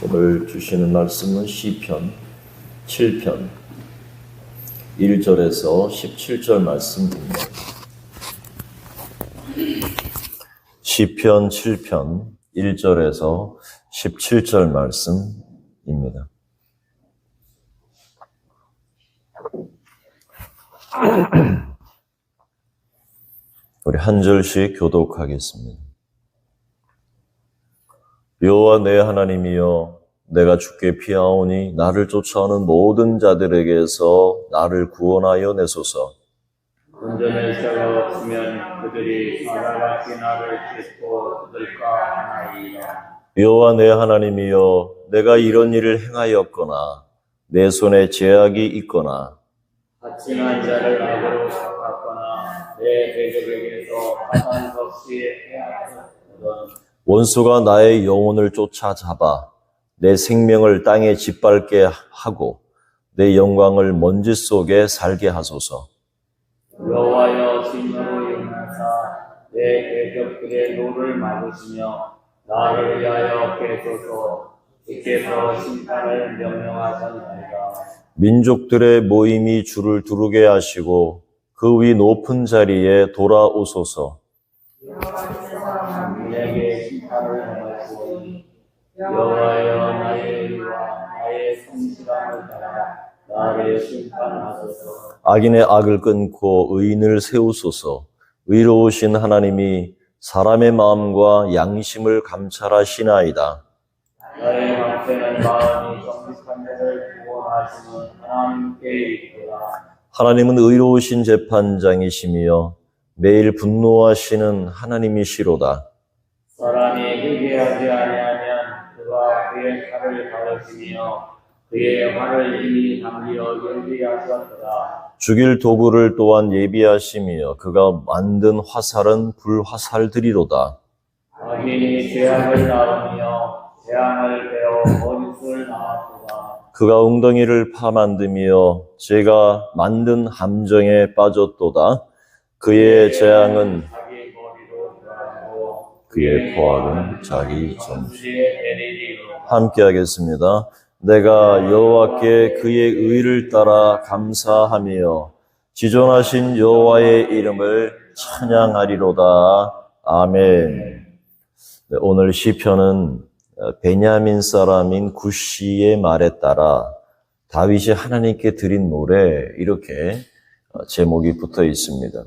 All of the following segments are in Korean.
오늘 주시는 말씀은 시편 7편 1절에서 17절 말씀입니다. 시편 7편 1절에서 17절 말씀입니다. 우리 한 절씩 교독하겠습니다. 여호와 내 하나님이여, 내가 주께 피하오니 나를 쫓아오는 모든 자들에게서 나를 구원하여 내소서. 온전한 자가 없으면 그들이 바다같이 나를 찢고 뜯을까 하나이다. 여호와 내 하나님이여, 내가 이런 일을 행하였거나 내 손에 제약이 있거나 하찮은 자를 악으로 삭았거나 내 대적에게서 하산 없이 해하거든. 원수가 나의 영혼을 쫓아잡아 내 생명을 땅에 짓밟게 하고 내 영광을 먼지 속에 살게 하소서. 여호와여, 진노로 용하사 내 대적들의 노를 막으시며 나를 위하여 계소서. 주께서 심판을 명령하셨나이다. 민족들의 모임이 주를 두르게 하시고 그 위 높은 자리에 돌아오소서. 내게 심판을 행하시오니 여호와여, 나의 의와 나의 성실함을 따라 나를 심판하소서. 악인의 악을 끊고 의인을 세우소서. 의로우신 하나님이 사람의 마음과 양심을 감찰하시나이다. 나의 막대는 마음이 정직한 자를 구원하시는 하나님께 있도다. 하나님은 의로우신 재판장이시며 매일 분노하시는 하나님이시로다. 사람이 회개하지 아니하면 그가 그의 칼을 가르치며 그의 화를 이미 담기어 예비하셨도다. 죽일 도구를 또한 예비하시며 그가 만든 화살은 불화살들이로다. 악인이 죄악을 낳으며 재앙을 베어 거짓을 낳았도다. 그가 웅덩이를 파만드며 제가 만든 함정에 빠졌도다. 그의 재앙은 자기 머리로 돌아가고 그의 포악은 자기 전. 전지에 내리리로다. 함께 하겠습니다. 내가 여호와께 그의 의를 따라 감사하며 지존하신 여호와의 이름을 찬양하리로다. 아멘. 네, 오늘 시편은 베냐민 사람인 구시의 말에 따라 다윗이 하나님께 드린 노래, 이렇게 제목이 붙어 있습니다.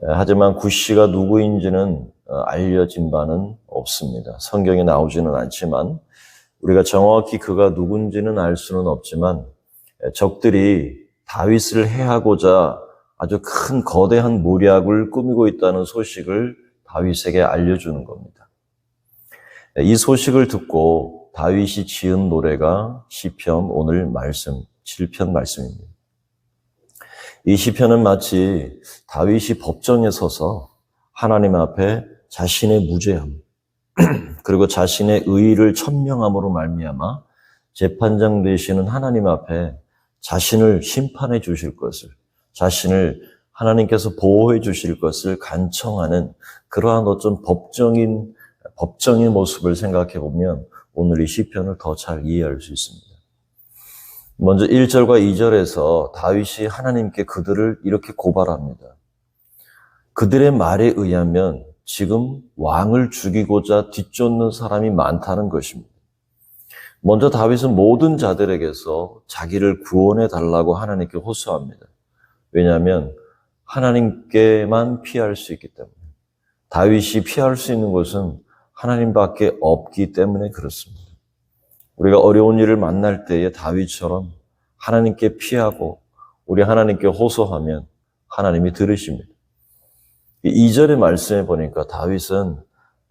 하지만 구시가 누구인지는 알려진 바는 없습니다. 성경에 나오지는 않지만 우리가 정확히 그가 누군지는 알 수는 없지만 적들이 다윗을 해하고자 아주 큰 거대한 모략을 꾸미고 있다는 소식을 다윗에게 알려주는 겁니다. 이 소식을 듣고 다윗이 지은 노래가 시편 오늘 말씀 7편 말씀입니다. 이 시편은 마치 다윗이 법정에 서서 하나님 앞에 자신의 무죄함 그리고 자신의 의의를 천명함으로 말미암아 재판장 되시는 하나님 앞에 자신을 심판해 주실 것을, 자신을 하나님께서 보호해 주실 것을 간청하는 그러한 어떤 법정의 모습을 생각해 보면 오늘 이 시편을 더 잘 이해할 수 있습니다. 먼저 1절과 2절에서 다윗이 하나님께 그들을 이렇게 고발합니다. 그들의 말에 의하면 지금 왕을 죽이고자 뒤쫓는 사람이 많다는 것입니다. 먼저 다윗은 모든 자들에게서 자기를 구원해 달라고 하나님께 호소합니다. 왜냐하면 하나님께만 피할 수 있기 때문에, 다윗이 피할 수 있는 것은 하나님밖에 없기 때문에 그렇습니다. 우리가 어려운 일을 만날 때에 다윗처럼 하나님께 피하고 우리 하나님께 호소하면 하나님이 들으십니다. 2절의 말씀에 보니까 다윗은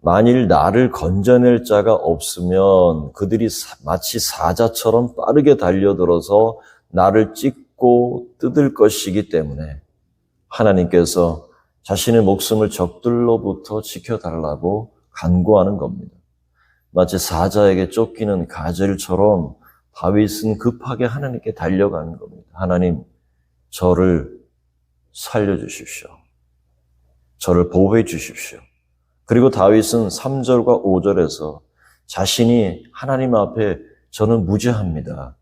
만일 나를 건져낼 자가 없으면 그들이 마치 사자처럼 빠르게 달려들어서 나를 찢고 뜯을 것이기 때문에 하나님께서 자신의 목숨을 적들로부터 지켜달라고 간구하는 겁니다. 마치 사자에게 쫓기는 가젤처럼 다윗은 급하게 하나님께 달려가는 겁니다. 하나님, 저를 살려주십시오. 저를 보호해 주십시오. 그리고 다윗은 3절과 5절에서 자신이 하나님 앞에 저는 무죄합니다.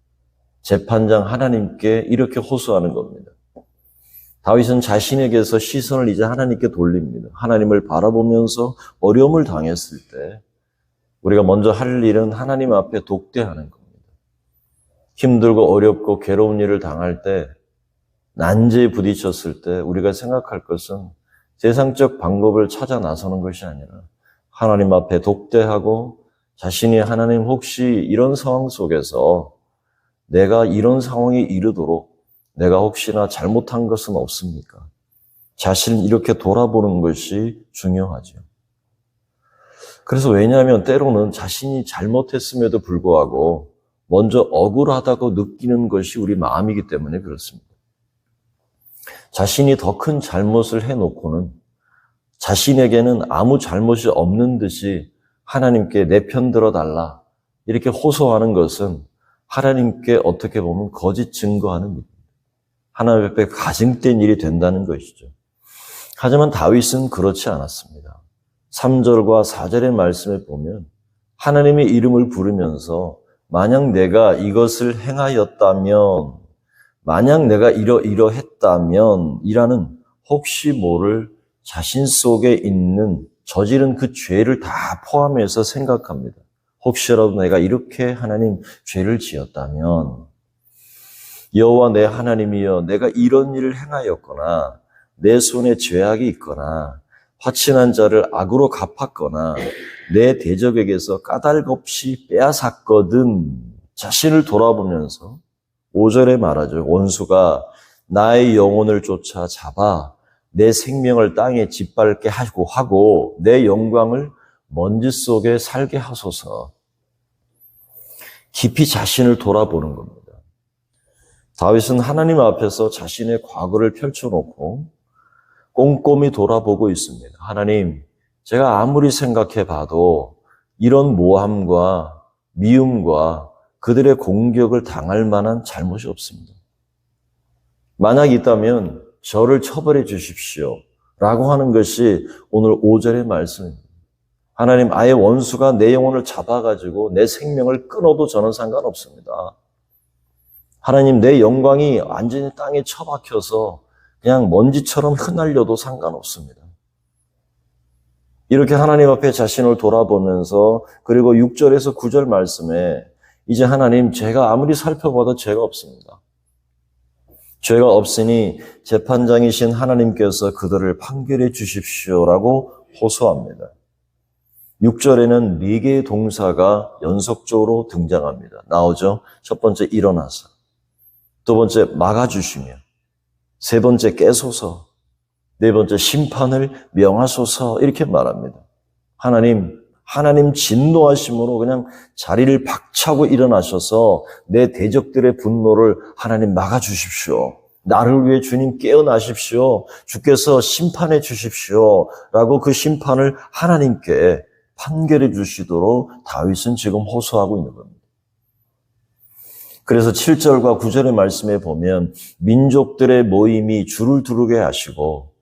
재판장 하나님께 이렇게 호소하는 겁니다. 다윗은 자신에게서 시선을 이제 하나님께 돌립니다. 하나님을 바라보면서 어려움을 당했을 때 우리가 먼저 할 일은 하나님 앞에 독대하는 겁니다. 힘들고 어렵고 괴로운 일을 당할 때, 난제에 부딪혔을 때 우리가 생각할 것은 세상적 방법을 찾아 나서는 것이 아니라 하나님 앞에 독대하고 자신이 하나님 혹시 이런 상황 속에서 내가 이런 상황에 이르도록 내가 혹시나 잘못한 것은 없습니까? 자신을 이렇게 돌아보는 것이 중요하죠. 그래서 왜냐하면 때로는 자신이 잘못했음에도 불구하고 먼저 억울하다고 느끼는 것이 우리 마음이기 때문에 그렇습니다. 자신이 더 큰 잘못을 해놓고는 자신에게는 아무 잘못이 없는 듯이 하나님께 내 편 들어달라 이렇게 호소하는 것은 하나님께 어떻게 보면 거짓 증거하는 일입니다. 하나님 앞에 가증된 일이 된다는 것이죠. 하지만 다윗은 그렇지 않았습니다. 3절과 4절의 말씀에 보면 하나님의 이름을 부르면서 만약 내가 이것을 행하였다면, 만약 내가 이러했다면 이라는 혹시 모를 자신 속에 있는 저지른 그 죄를 다 포함해서 생각합니다. 혹시라도 내가 이렇게 하나님 죄를 지었다면 여호와 내 하나님이여 내가 이런 일을 행하였거나 내 손에 죄악이 있거나 화친한 자를 악으로 갚았거나 내 대적에게서 까닭 없이 빼앗았거든. 자신을 돌아보면서 5절에 말하죠. 원수가 나의 영혼을 쫓아 잡아 내 생명을 땅에 짓밟게 하고 내 영광을 먼지 속에 살게 하소서. 깊이 자신을 돌아보는 겁니다. 다윗은 하나님 앞에서 자신의 과거를 펼쳐놓고 꼼꼼히 돌아보고 있습니다. 하나님, 제가 아무리 생각해 봐도 이런 모함과 미움과 그들의 공격을 당할 만한 잘못이 없습니다. 만약 있다면 저를 처벌해 주십시오 라고 하는 것이 오늘 5절의 말씀입니다. 하나님, 아예 원수가 내 영혼을 잡아가지고 내 생명을 끊어도 저는 상관없습니다. 하나님, 내 영광이 완전히 땅에 처박혀서 그냥 먼지처럼 흩날려도 상관없습니다. 이렇게 하나님 앞에 자신을 돌아보면서 그리고 6절에서 9절 말씀에 이제 하나님, 제가 아무리 살펴봐도 죄가 없습니다. 죄가 없으니 재판장이신 하나님께서 그들을 판결해 주십시오라고 호소합니다. 6절에는 4개의 동사가 연속적으로 등장합니다. 나오죠? 첫 번째, 일어나서. 두 번째, 막아주시며. 세 번째, 깨소서. 네 번째, 심판을 명하소서. 이렇게 말합니다. 하나님 진노하심으로 그냥 자리를 박차고 일어나셔서 내 대적들의 분노를 하나님 막아주십시오. 나를 위해 주님 깨어나십시오. 주께서 심판해 주십시오. 라고 그 심판을 하나님께 판결해 주시도록 다윗은 지금 호소하고 있는 겁니다. 그래서 7절과 9절의 말씀에 보면 민족들의 모임이 줄을 두르게 하시고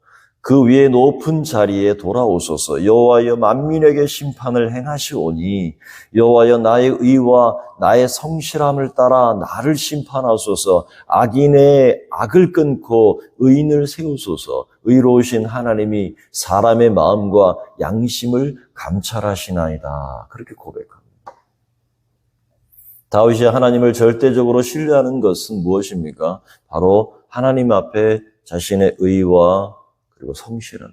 그 위에 높은 자리에 돌아오소서. 여호와여 만민에게 심판을 행하시오니 여호와여 나의 의와 나의 성실함을 따라 나를 심판하소서. 악인의 악을 끊고 의인을 세우소서. 의로우신 하나님이 사람의 마음과 양심을 감찰하시나이다. 그렇게 고백합니다. 다윗이 하나님을 절대적으로 신뢰하는 것은 무엇입니까? 바로 하나님 앞에 자신의 의와 그리고 성실은.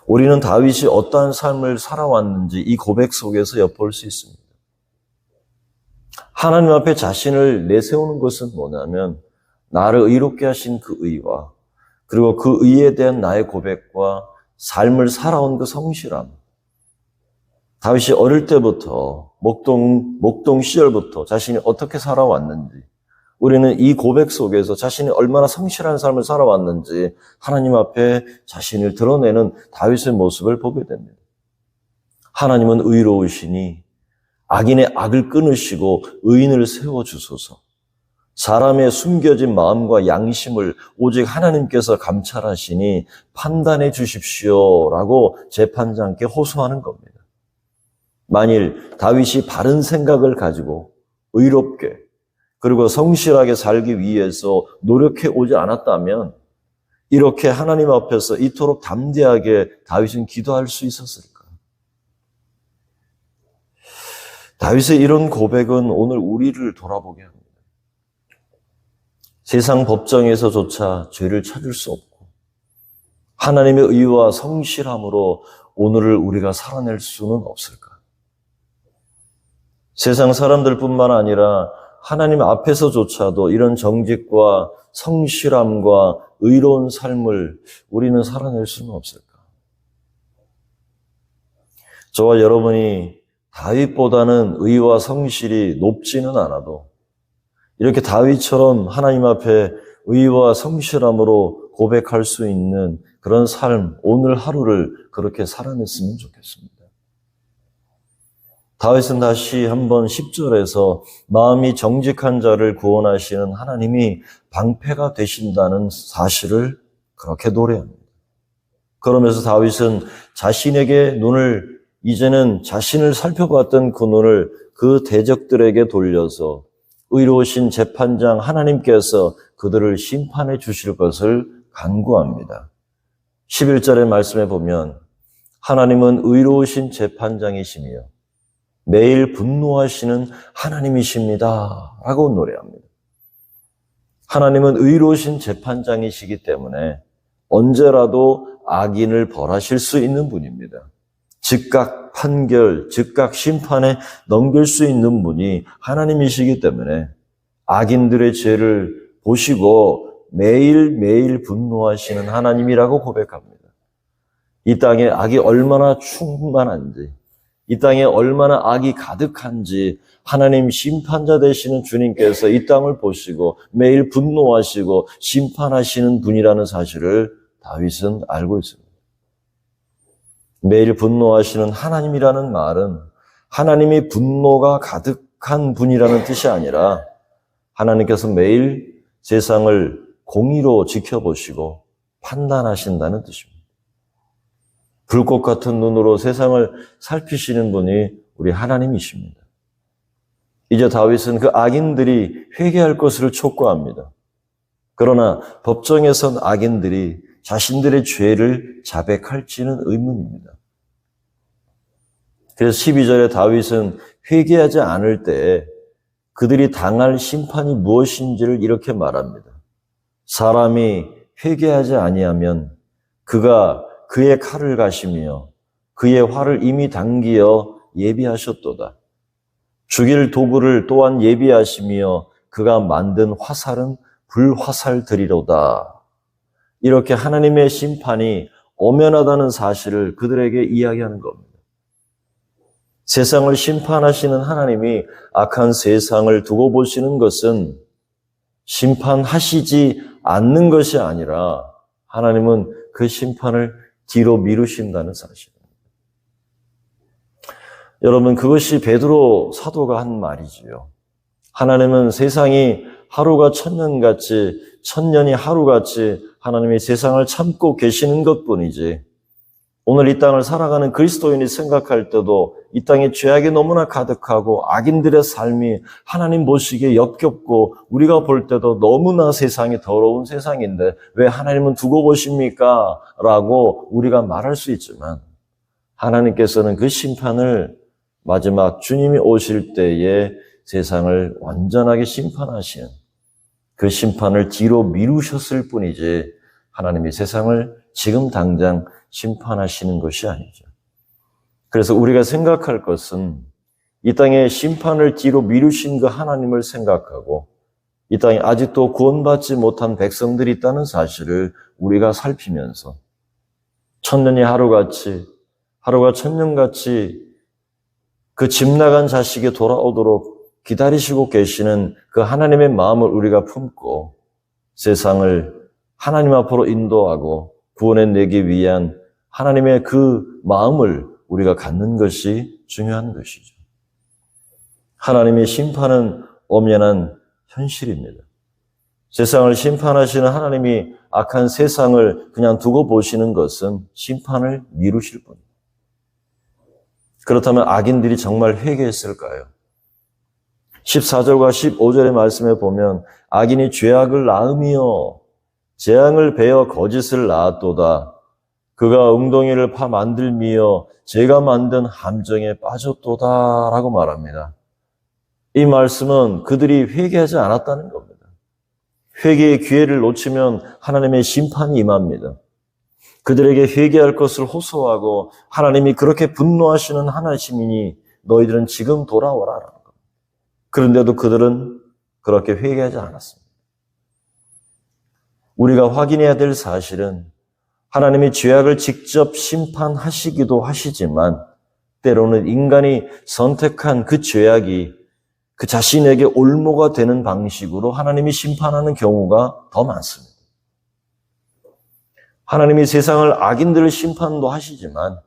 우리는 다윗이 어떠한 삶을 살아왔는지 이 고백 속에서 엿볼 수 있습니다. 하나님 앞에 자신을 내세우는 것은 뭐냐면 나를 의롭게 하신 그 의와 그리고 그 의에 대한 나의 고백과 삶을 살아온 그 성실함. 다윗이 어릴 때부터 목동 시절부터 자신이 어떻게 살아왔는지 우리는 이 고백 속에서 자신이 얼마나 성실한 삶을 살아왔는지 하나님 앞에 자신을 드러내는 다윗의 모습을 보게 됩니다. 하나님은 의로우시니 악인의 악을 끊으시고 의인을 세워주소서. 사람의 숨겨진 마음과 양심을 오직 하나님께서 감찰하시니 판단해 주십시오라고 재판장께 호소하는 겁니다. 만일 다윗이 바른 생각을 가지고 의롭게 그리고 성실하게 살기 위해서 노력해 오지 않았다면 이렇게 하나님 앞에서 이토록 담대하게 다윗은 기도할 수 있었을까? 다윗의 이런 고백은 오늘 우리를 돌아보게 합니다. 세상 법정에서조차 죄를 찾을 수 없고 하나님의 의와 성실함으로 오늘을 우리가 살아낼 수는 없을까? 세상 사람들뿐만 아니라 하나님 앞에서조차도 이런 정직과 성실함과 의로운 삶을 우리는 살아낼 수는 없을까? 저와 여러분이 다윗보다는 의와 성실이 높지는 않아도 이렇게 다윗처럼 하나님 앞에 의와 성실함으로 고백할 수 있는 그런 삶, 오늘 하루를 그렇게 살아냈으면 좋겠습니다. 다윗은 다시 한번 10절에서 마음이 정직한 자를 구원하시는 하나님이 방패가 되신다는 사실을 그렇게 노래합니다. 그러면서 다윗은 자신에게 눈을, 이제는 자신을 살펴봤던 그 눈을 그 대적들에게 돌려서 의로우신 재판장 하나님께서 그들을 심판해 주실 것을 간구합니다. 11절의 말씀에 보면 하나님은 의로우신 재판장이시며 매일 분노하시는 하나님이십니다 라고 노래합니다. 하나님은 의로우신 재판장이시기 때문에 언제라도 악인을 벌하실 수 있는 분입니다. 즉각 판결, 즉각 심판에 넘길 수 있는 분이 하나님이시기 때문에 악인들의 죄를 보시고 매일매일 분노하시는 하나님이라고 고백합니다. 이 땅에 악이 얼마나 충만한지, 이 땅에 얼마나 악이 가득한지 하나님 심판자 되시는 주님께서 이 땅을 보시고 매일 분노하시고 심판하시는 분이라는 사실을 다윗은 알고 있습니다. 매일 분노하시는 하나님이라는 말은 하나님이 분노가 가득한 분이라는 뜻이 아니라 하나님께서 매일 세상을 공의로 지켜보시고 판단하신다는 뜻입니다. 불꽃 같은 눈으로 세상을 살피시는 분이 우리 하나님이십니다. 이제 다윗은 그 악인들이 회개할 것을 촉구합니다. 그러나 법정에선 악인들이 자신들의 죄를 자백할지는 의문입니다. 그래서 12절에 다윗은 회개하지 않을 때 그들이 당할 심판이 무엇인지를 이렇게 말합니다. 사람이 회개하지 아니하면 그가 그의 칼을 가시며 그의 활을 이미 당기어 예비하셨도다. 죽일 도구를 또한 예비하시며 그가 만든 화살은 불화살들이로다. 이렇게 하나님의 심판이 엄연하다는 사실을 그들에게 이야기하는 겁니다. 세상을 심판하시는 하나님이 악한 세상을 두고 보시는 것은 심판하시지 않는 것이 아니라 하나님은 그 심판을 뒤로 미루신다는 사실입니다. 여러분, 그것이 베드로 사도가 한 말이지요. 하나님은 세상이 하루가 천년같이, 천년이 하루같이 하나님이 세상을 참고 계시는 것뿐이지, 오늘 이 땅을 살아가는 그리스도인이 생각할 때도 이 땅에 죄악이 너무나 가득하고 악인들의 삶이 하나님 보시기에 역겹고 우리가 볼 때도 너무나 세상이 더러운 세상인데 왜 하나님은 두고 보십니까? 라고 우리가 말할 수 있지만 하나님께서는 그 심판을 마지막 주님이 오실 때에 세상을 완전하게 심판하시는 그 심판을 뒤로 미루셨을 뿐이지 하나님이 세상을 지금 당장 심판하시는 것이 아니죠. 그래서 우리가 생각할 것은 이 땅에 심판을 뒤로 미루신 그 하나님을 생각하고 이 땅에 아직도 구원받지 못한 백성들이 있다는 사실을 우리가 살피면서 천년이 하루같이, 하루가 천년같이 그 집 나간 자식이 돌아오도록 기다리시고 계시는 그 하나님의 마음을 우리가 품고 세상을 하나님 앞으로 인도하고 구원해내기 위한 하나님의 그 마음을 우리가 갖는 것이 중요한 것이죠. 하나님의 심판은 엄연한 현실입니다. 세상을 심판하시는 하나님이 악한 세상을 그냥 두고 보시는 것은 심판을 미루실 뿐입니다. 그렇다면 악인들이 정말 회개했을까요? 14절과 15절의 말씀에 보면 악인이 죄악을 낳으며 재앙을 베어 거짓을 낳았도다. 그가 웅덩이를 파 만들미어 제가 만든 함정에 빠졌도다 라고 말합니다. 이 말씀은 그들이 회개하지 않았다는 겁니다. 회개의 기회를 놓치면 하나님의 심판이 임합니다. 그들에게 회개할 것을 호소하고 하나님이 그렇게 분노하시는 하나님이니 너희들은 지금 돌아오라. 그런데도 그들은 그렇게 회개하지 않았습니다. 우리가 확인해야 될 사실은 하나님이 죄악을 직접 심판하시기도 하시지만 때로는 인간이 선택한 그 죄악이 그 자신에게 올무가 되는 방식으로 하나님이 심판하는 경우가 더 많습니다. 하나님이 세상을 악인들을 심판도 하시지만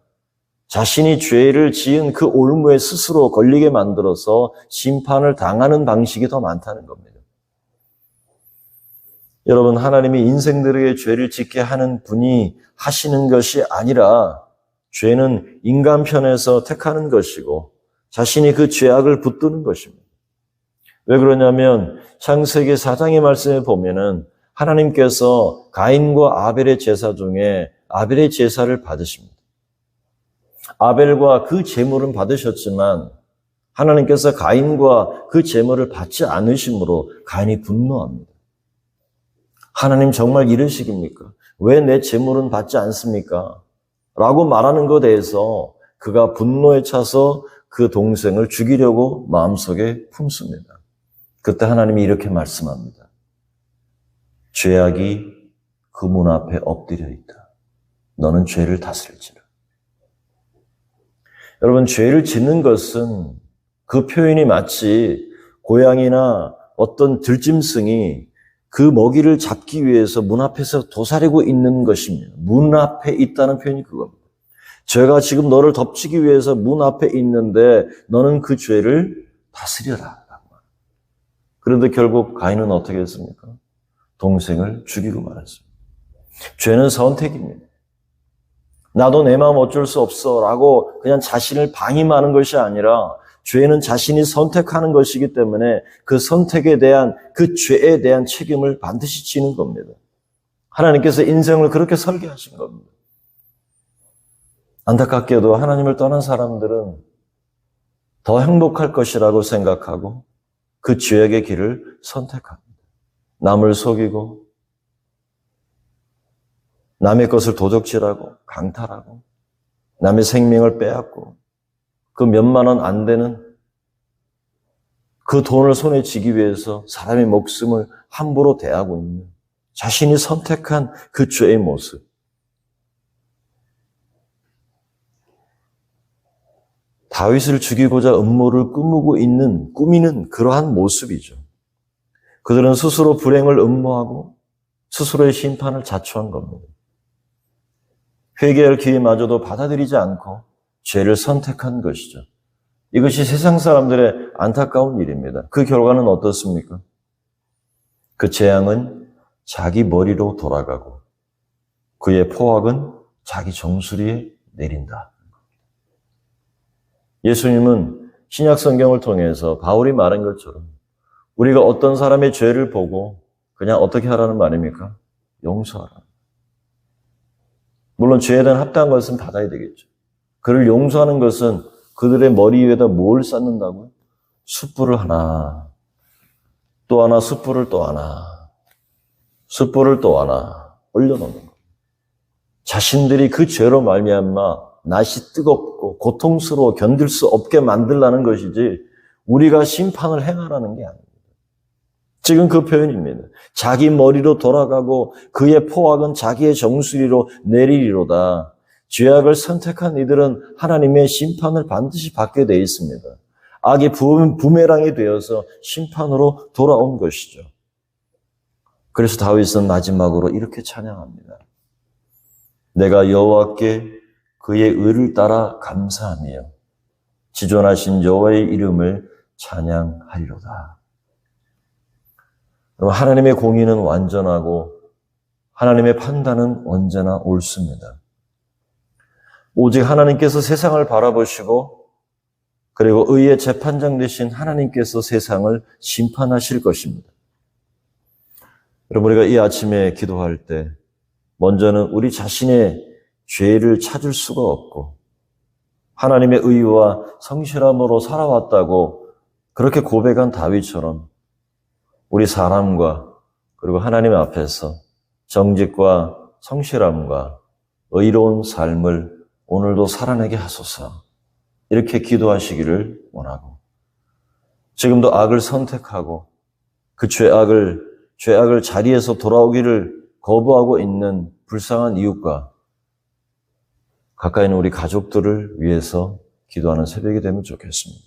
자신이 죄를 지은 그 올무에 스스로 걸리게 만들어서 심판을 당하는 방식이 더 많다는 겁니다. 여러분, 하나님이 인생들에게 죄를 짓게 하는 분이 하시는 것이 아니라 죄는 인간 편에서 택하는 것이고 자신이 그 죄악을 붙드는 것입니다. 왜 그러냐면 창세기 4장의 말씀에 보면은 하나님께서 가인과 아벨의 제사 중에 아벨의 제사를 받으십니다. 아벨과 그 제물은 받으셨지만 하나님께서 가인과 그 제물을 받지 않으심으로 가인이 분노합니다. 하나님 정말 이러시깁니까? 왜 내 제물은 받지 않습니까? 라고 말하는 것에 대해서 그가 분노에 차서 그 동생을 죽이려고 마음속에 품습니다. 그때 하나님이 이렇게 말씀합니다. 죄악이 그 문 앞에 엎드려 있다. 너는 죄를 다스릴지라. 여러분, 죄를 짓는 것은 그 표현이 마치 고양이나 어떤 들짐승이 그 먹이를 잡기 위해서 문 앞에서 도사리고 있는 것입니다. 문 앞에 있다는 표현이 그겁니다. 죄가 지금 너를 덮치기 위해서 문 앞에 있는데 너는 그 죄를 다스려라. 그런데 결국 가인은 어떻게 했습니까? 동생을 죽이고 말았습니다. 죄는 선택입니다. 나도 내 마음 어쩔 수 없어 라고 그냥 자신을 방임하는 것이 아니라 죄는 자신이 선택하는 것이기 때문에 그 선택에 대한 그 죄에 대한 책임을 반드시 지는 겁니다. 하나님께서 인생을 그렇게 설계하신 겁니다. 안타깝게도 하나님을 떠난 사람들은 더 행복할 것이라고 생각하고 그 죄악의 길을 선택합니다. 남을 속이고 남의 것을 도적질하고 강탈하고 남의 생명을 빼앗고 그 몇만 원 안 되는 그 돈을 손에 쥐기 위해서 사람의 목숨을 함부로 대하고 있는 자신이 선택한 그 죄의 모습. 다윗을 죽이고자 음모를 꾸미는 그러한 모습이죠. 그들은 스스로 불행을 음모하고 스스로의 심판을 자초한 겁니다. 회개할 기회마저도 받아들이지 않고 죄를 선택한 것이죠. 이것이 세상 사람들의 안타까운 일입니다. 그 결과는 어떻습니까? 그 재앙은 자기 머리로 돌아가고 그의 포악은 자기 정수리에 내린다. 예수님은 신약 성경을 통해서 바울이 말한 것처럼 우리가 어떤 사람의 죄를 보고 그냥 어떻게 하라는 말입니까? 용서하라. 물론 죄에 대한 합당한 것은 받아야 되겠죠. 그를 용서하는 것은 그들의 머리 위에다 뭘 쌓는다고요? 숯불을 하나, 또 하나, 숯불을 또 하나, 숯불을 또 하나 올려놓는 거예요. 자신들이 그 죄로 말미암아 낯이 뜨겁고 고통스러워 견딜 수 없게 만들라는 것이지 우리가 심판을 행하라는 게 아닙니다. 지금 그 표현입니다. 자기 머리로 돌아가고 그의 포악은 자기의 정수리로 내리리로다. 죄악을 선택한 이들은 하나님의 심판을 반드시 받게 돼 있습니다. 악이 부메랑이 되어서 심판으로 돌아온 것이죠. 그래서 다윗은 마지막으로 이렇게 찬양합니다. 내가 여호와께 그의 의를 따라 감사하며 지존하신 여호와의 이름을 찬양하리로다. 하나님의 공의는 완전하고 하나님의 판단은 언제나 옳습니다. 오직 하나님께서 세상을 바라보시고 그리고 의의 재판장 되신 하나님께서 세상을 심판하실 것입니다. 여러분, 우리가 이 아침에 기도할 때 먼저는 우리 자신의 죄를 찾을 수가 없고 하나님의 의와 성실함으로 살아왔다고 그렇게 고백한 다윗처럼 우리 사람과 그리고 하나님 앞에서 정직과 성실함과 의로운 삶을 오늘도 살아내게 하소서, 이렇게 기도하시기를 원하고, 지금도 악을 선택하고 그 죄악을 자리에서 돌아오기를 거부하고 있는 불쌍한 이웃과 가까이 있는 우리 가족들을 위해서 기도하는 새벽이 되면 좋겠습니다.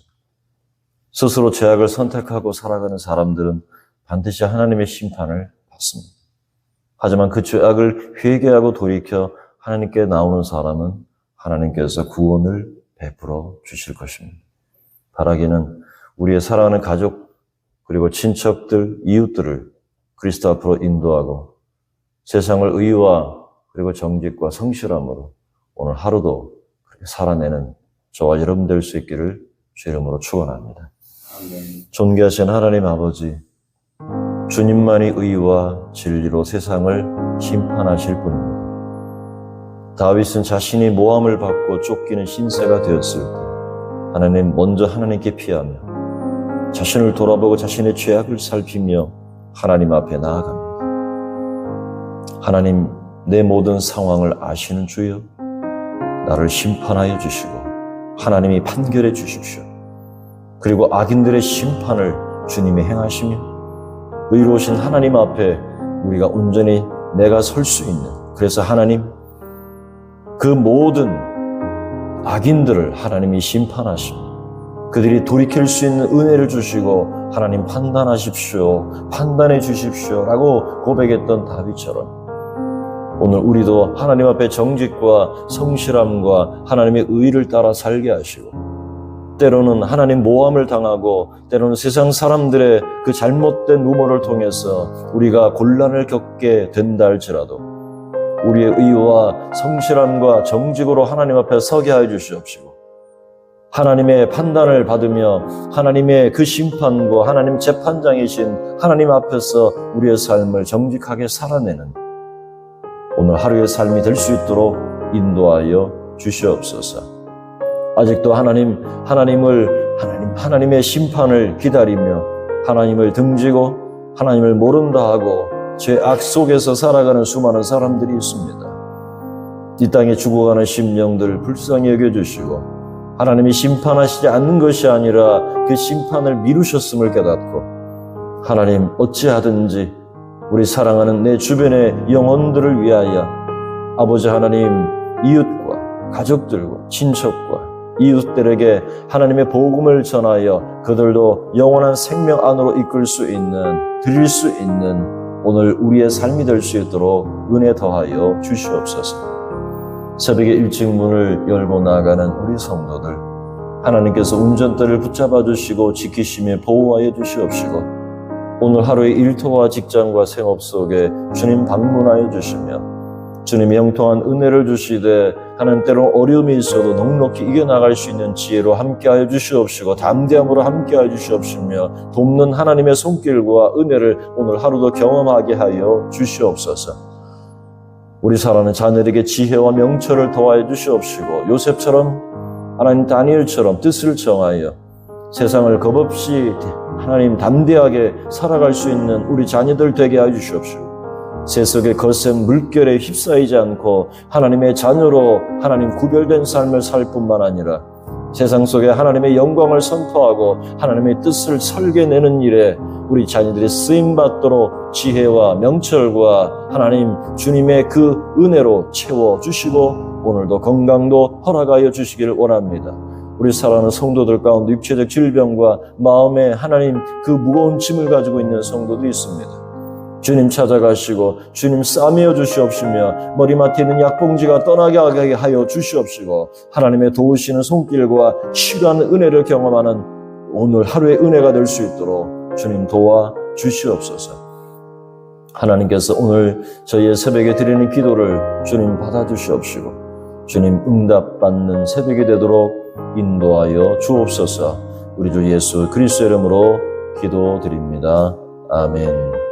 스스로 죄악을 선택하고 살아가는 사람들은 반드시 하나님의 심판을 받습니다. 하지만 그 죄악을 회개하고 돌이켜 하나님께 나오는 사람은 하나님께서 구원을 베풀어 주실 것입니다. 바라기는 우리의 사랑하는 가족 그리고 친척들, 이웃들을 그리스도 앞으로 인도하고 세상을 의와 그리고 정직과 성실함으로 오늘 하루도 그렇게 살아내는 저와 여러분 될 수 있기를 주 이름으로 축원합니다. 존귀하신 하나님 아버지, 주님만이 의와 진리로 세상을 심판하실 분입니다. 다윗은 자신이 모함을 받고 쫓기는 신세가 되었을 때 하나님 먼저 하나님께 피하며 자신을 돌아보고 자신의 죄악을 살피며 하나님 앞에 나아갑니다. 하나님, 내 모든 상황을 아시는 주여, 나를 심판하여 주시고 하나님이 판결해 주십시오. 그리고 악인들의 심판을 주님이 행하시며 의로우신 하나님 앞에 우리가 온전히 내가 설 수 있는, 그래서 하나님, 그 모든 악인들을 하나님이 심판하시며 그들이 돌이킬 수 있는 은혜를 주시고 하나님 판단하십시오, 판단해 주십시오 라고 고백했던 다윗처럼 오늘 우리도 하나님 앞에 정직과 성실함과 하나님의 의를 따라 살게 하시고, 때로는 하나님 모함을 당하고 때로는 세상 사람들의 그 잘못된 루머를 통해서 우리가 곤란을 겪게 된다 할지라도 우리의 의와 성실함과 정직으로 하나님 앞에 서게 하여 주시옵시고, 하나님의 판단을 받으며 하나님의 그 심판과 하나님 재판장이신 하나님 앞에서 우리의 삶을 정직하게 살아내는 오늘 하루의 삶이 될 수 있도록 인도하여 주시옵소서. 아직도 하나님의 심판을 기다리며 하나님을 등지고 하나님을 모른다 하고 죄악 속에서 살아가는 수많은 사람들이 있습니다. 이 땅에 죽어가는 심령들 불쌍히 여겨주시고 하나님이 심판하시지 않는 것이 아니라 그 심판을 미루셨음을 깨닫고 하나님, 어찌하든지 우리 사랑하는 내 주변의 영혼들을 위하여 아버지 하나님, 이웃과 가족들과 친척과 이웃들에게 하나님의 복음을 전하여 그들도 영원한 생명 안으로 이끌 수 있는, 드릴 수 있는 오늘 우리의 삶이 될 수 있도록 은혜 더하여 주시옵소서. 새벽에 일찍 문을 열고 나가는 우리 성도들, 하나님께서 운전대를 붙잡아 주시고 지키시며 보호하여 주시옵시고, 오늘 하루의 일터와 직장과 생업 속에 주님 방문하여 주시며 주님이 형통한 은혜를 주시되 하나님, 때로 어려움이 있어도 넉넉히 이겨나갈 수 있는 지혜로 함께하여 주시옵시고 담대함으로 함께하여 주시옵시며 돕는 하나님의 손길과 은혜를 오늘 하루도 경험하게 하여 주시옵소서. 우리 사랑하는 자녀에게 지혜와 명철을 더하여 주시옵시고 요셉처럼 하나님, 다니엘처럼 뜻을 정하여 세상을 겁없이 하나님 담대하게 살아갈 수 있는 우리 자녀들 되게 하여 주시옵시고, 세속의 거센 물결에 휩싸이지 않고 하나님의 자녀로 하나님 구별된 삶을 살 뿐만 아니라 세상 속에 하나님의 영광을 선포하고 하나님의 뜻을 설계내는 일에 우리 자녀들이 쓰임받도록 지혜와 명철과 하나님 주님의 그 은혜로 채워주시고 오늘도 건강도 허락하여 주시기를 원합니다. 우리 사랑하는 성도들 가운데 육체적 질병과 마음에 하나님 그 무거운 짐을 가지고 있는 성도도 있습니다. 주님 찾아가시고 주님 싸매어 주시옵시며 머리맡에 있는 약봉지가 떠나게 하게 하여 주시옵시고 하나님의 도우시는 손길과 치유하는 은혜를 경험하는 오늘 하루의 은혜가 될 수 있도록 주님 도와 주시옵소서. 하나님께서 오늘 저희의 새벽에 드리는 기도를 주님 받아주시옵시고 주님 응답받는 새벽이 되도록 인도하여 주옵소서. 우리 주 예수 그리스도 이름으로 기도드립니다. 아멘.